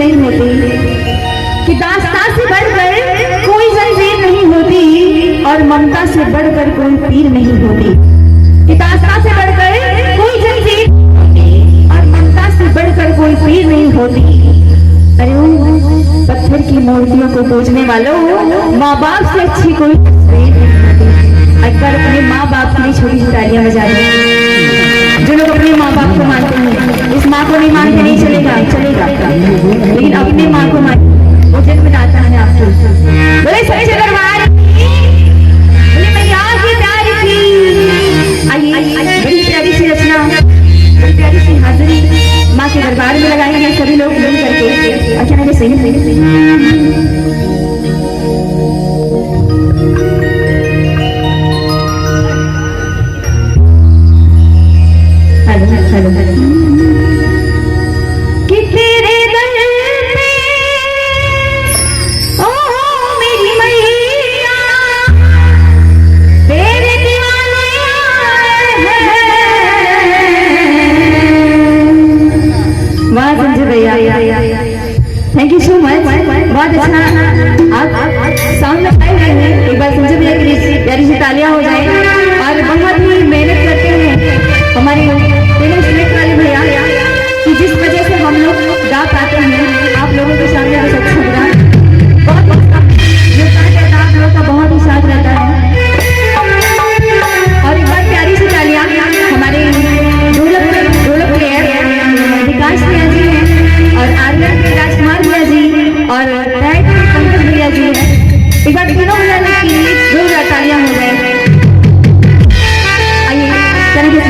नहीं होती, कि दास्तां से बढ़कर कोई जंजीर नहीं होती और ममता से बढ़कर कोई तीर नहीं होती। कि दास्तां से बढ़कर कोई जंजीर और ममता से बढ़कर कोई तीर नहीं होती। अरे पत्थर की मूर्तियों को पूजने वालों, माँ बाप से अच्छी कोई तस्वीर नहीं होती। एक बार अपने माँ बाप के लिए छोटी सी तालियां बजा दें। जो लोग अपने माँ बाप को मानते हैं, इस माँ को नहीं मानते नहीं चलेगा, लेकिन अपने माँ को मान वो जन्मदाता है आपको। बोले सच्चे दरबार बोले मैया की प्यारी की। आइए बड़ी प्यारी सी रचना, बड़ी प्यारी सी हाजिरी माँ के दरबार में लगाएंगे सभी लोग मिल करके। अच्छा मैंने सही कि तेरे दर पे ओ मेरी मैया तेरे दीवाने वाह संजय भैया, थैंक यू सो मच। बहुत अच्छा आप साउंड लगाए हुए हैं। एक बार संजय भैया के लिए प्यारी सी तालियां हो जाए। और बहुत ही मेहनत करते हैं हमारे तीनों स्टेट वाले भैया, कि जिस वजह से हम लोग गा पाते हैं आप लोगों के सामने कुछ अच्छा लगा। बहुत आप लोगों का बहुत ही साथ रहता है। और एक बार प्यारी सी तालियां हमारे ढोलक प्लेयर विकास भैया जी हैं और आर्यन राजकुमार भैया जी और पंकज भैया जी हैं। एक बार तीनों भैया की 2000 तालियां हो जाए। आइए चलिए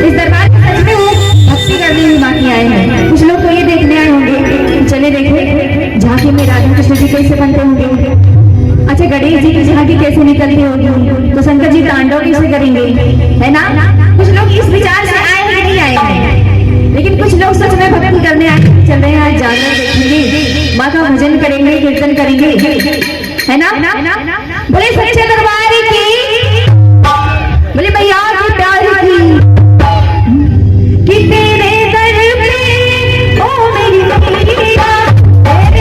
इस दरबार में सच में वो भक्ति करने ही माँ की आए हैं। कुछ लोग तो ये देखने आए होंगे, चले देखे झांकी में राधा कृष्ण जी कैसे बनते होंगे। अच्छा गणेश जी की झांकी कैसे निकलती होगी, तो शंकर जी तांडव कैसे करेंगे, है ना। कुछ लोग इस विचार से आए हैं नहीं आए हैं, लेकिन कुछ लोग सच में भक्ति करने आए चल रहे हैं। जागरण देखेंगे, माँ का भजन करेंगे, कीर्तन करेंगे, है ना। बोले सच्चे दरबार की, बोले भैया की प्यारी की। कि तेरे दर पे ओ मेरी मैया आए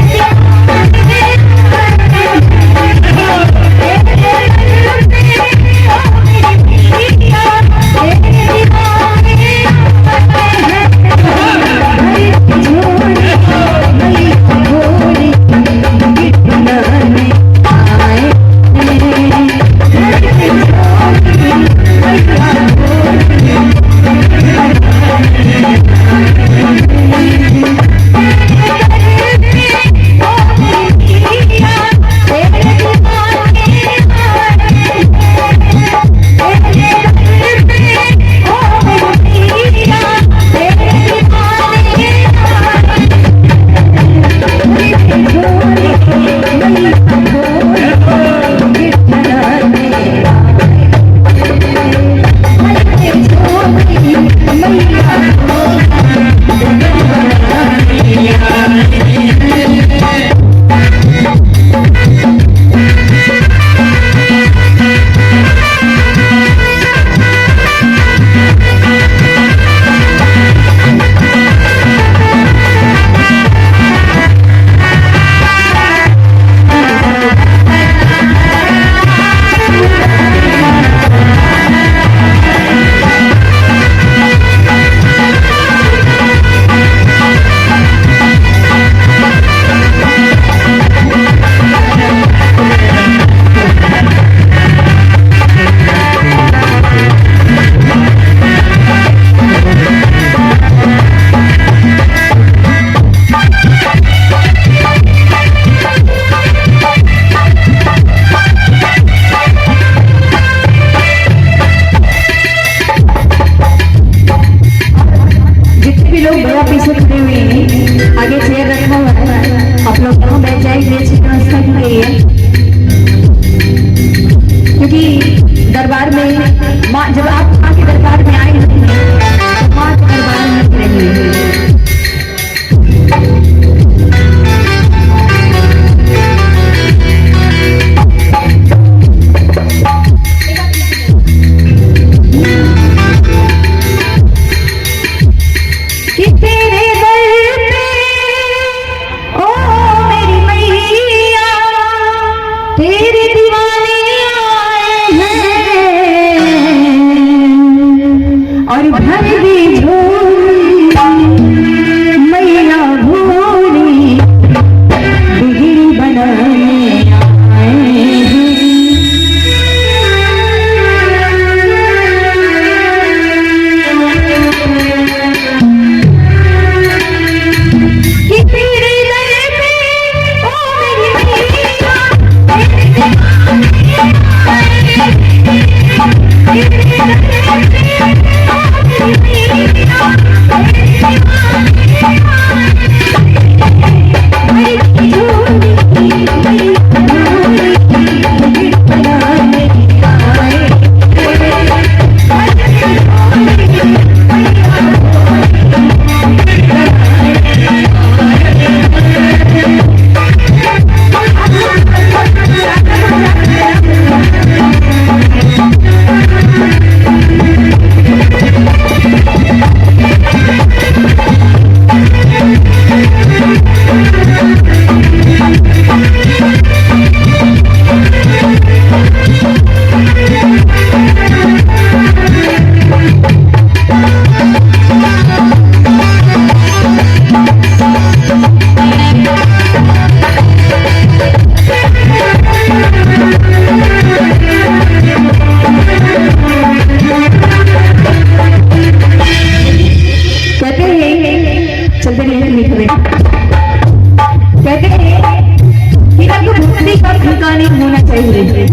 फीका नहीं होना चाहिए,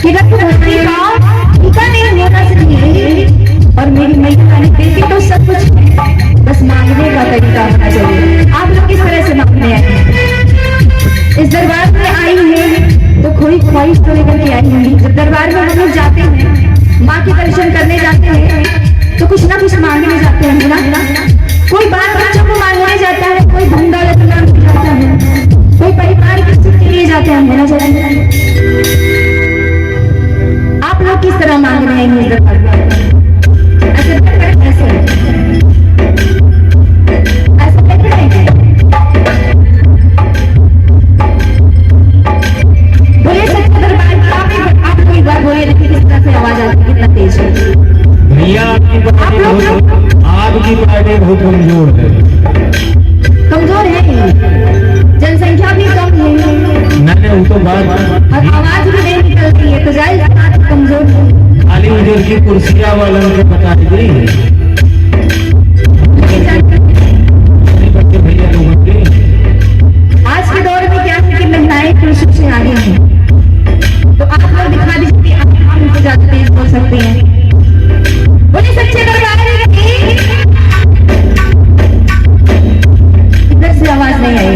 कि रक्त भक्ति का फीका नहीं होना चाहिए। और मेरी मैया ने देती तो सब कुछ है, बस मांगने का तरीका आना चाहिए। आप लोग किस तरह से मांगने आए हैं? इस दरबार में आई है तो कोई ख्वाहिश तो लेकर के आई होंगी। जब दरबार में हम लोग जाते हैं, माँ के दर्शन करने जाते हैं, तो कुछ ना कुछ मांगने जाते हैं ना। कोई बाल बच्चों को मांगने जाता है, कोई धन दौलत मांगने जाता है, कोई परिवार की सुख के लिए जाते हैं, होना चाहिए। आप लोग किस तरह मांग रहे हैं इस दरबार में? ऐसे बोलिए सच्चे दरबार की आप कोई बार बोलिए, देखिए किस तरह से आवाज आती है, कितना तेज है। भैया आपकी पार्टी बहुत कमजोर है। कमजोर है, जनसंख्या भी कम है, नहीं वो तो बात, और आवाज भी नहीं निकलती है, तो जाहिर बात कमजोर है। खाली उधर की कुर्सियां वालों को बता दी बच्चे भैया लोगों के। आज के दौर में क्या है कि महिलाएं पुरुषों से आगे हैं, तो आप लोग दिखा दीजिए कि आप उनको ज्यादा तेज बोल सकते हैं। बोलिए सच्चे दरबार की। इधर से आवाज नहीं आई।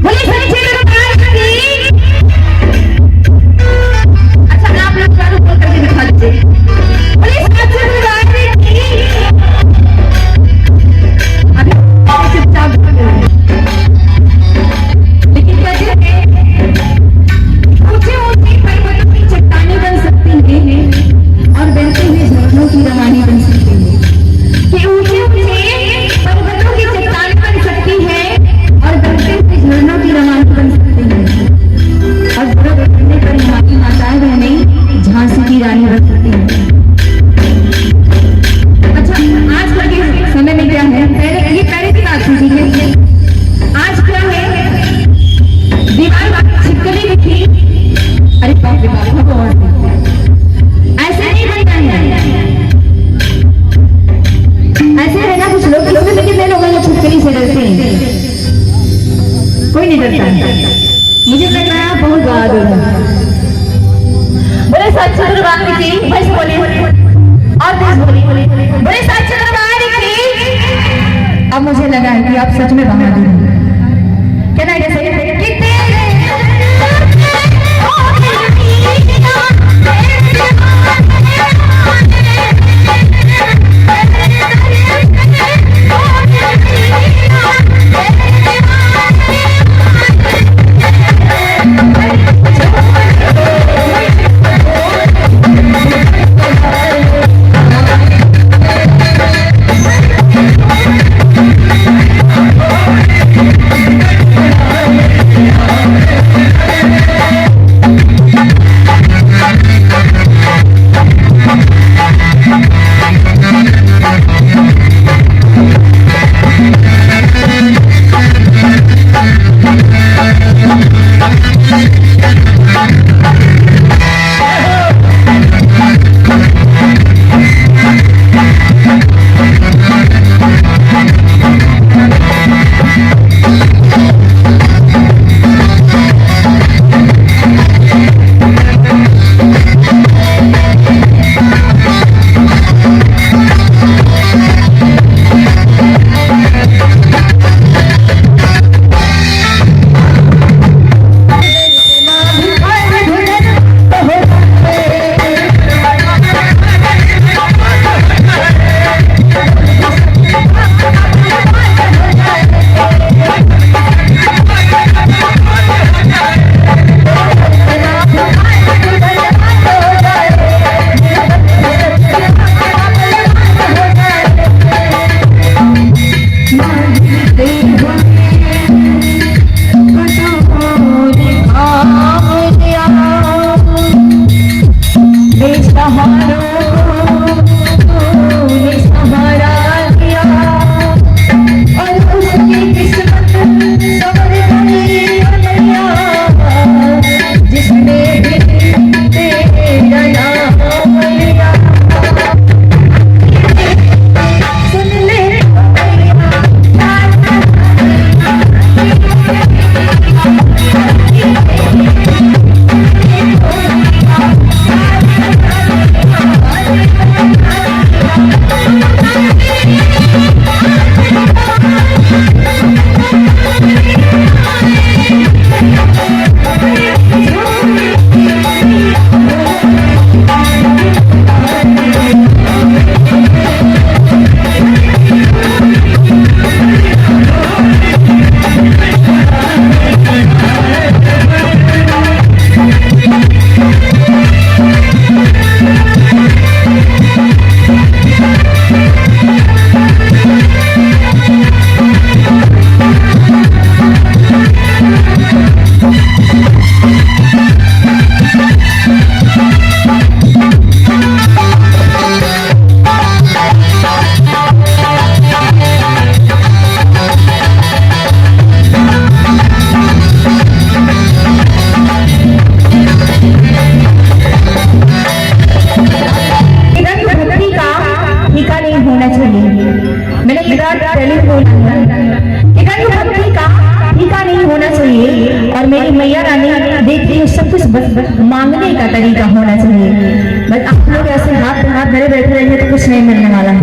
बोलिए सच्चे दरबार की। अच्छा आप लोग चारों बोल करके दिखा दीजिए। बोलिए सच्चे दरबार की। अभी चुपचाप लेकिन कहते हैं ऊंचे ऊंचे पर्वतों की चट्टानें बन सकती हैं और बहते हुए झरनों की रवानी बन सकती है। कि ऊंचे ऊंचे पर्वतों की चट्टानें बन सकती है और बहते हुए झरनों की रवानी बन सकती है। और जरूरत पड़ने पर हमारी माताएं बहनें झांसी की रानी बन सकती है। अच्छा आजकल के समय में क्या है, पहले की बात थी, ठीक है। आज क्या है, दीवार पर छिपकली दिखी, अरे बाप रे बाप, भगवान ऐसे नहीं बनता है। ऐसे है ना कुछ लोग, इसमें से कितने लोगों को छिपकली से डरते हैं? कोई नहीं डरता है। मुझे लग रहा है बहुत बहादुर है। बोले सच्चे दरबार की, बस बोले और तेज बोले, बोले सच्चे दरबार की। अब मुझे लगा है कि आप सच में बहादुर हैं। क्या ना सही कितने Yeah. कि कहीं भक्ति का फीका नहीं होना चाहिए और मेरी मैया रानी देखती है सब कुछ बस मांगने का तरीका होना चाहिए। बस आप लोग ऐसे हाथ पे हाथ धरे बैठे रहेंगे तो कुछ नहीं मिलने वाला है।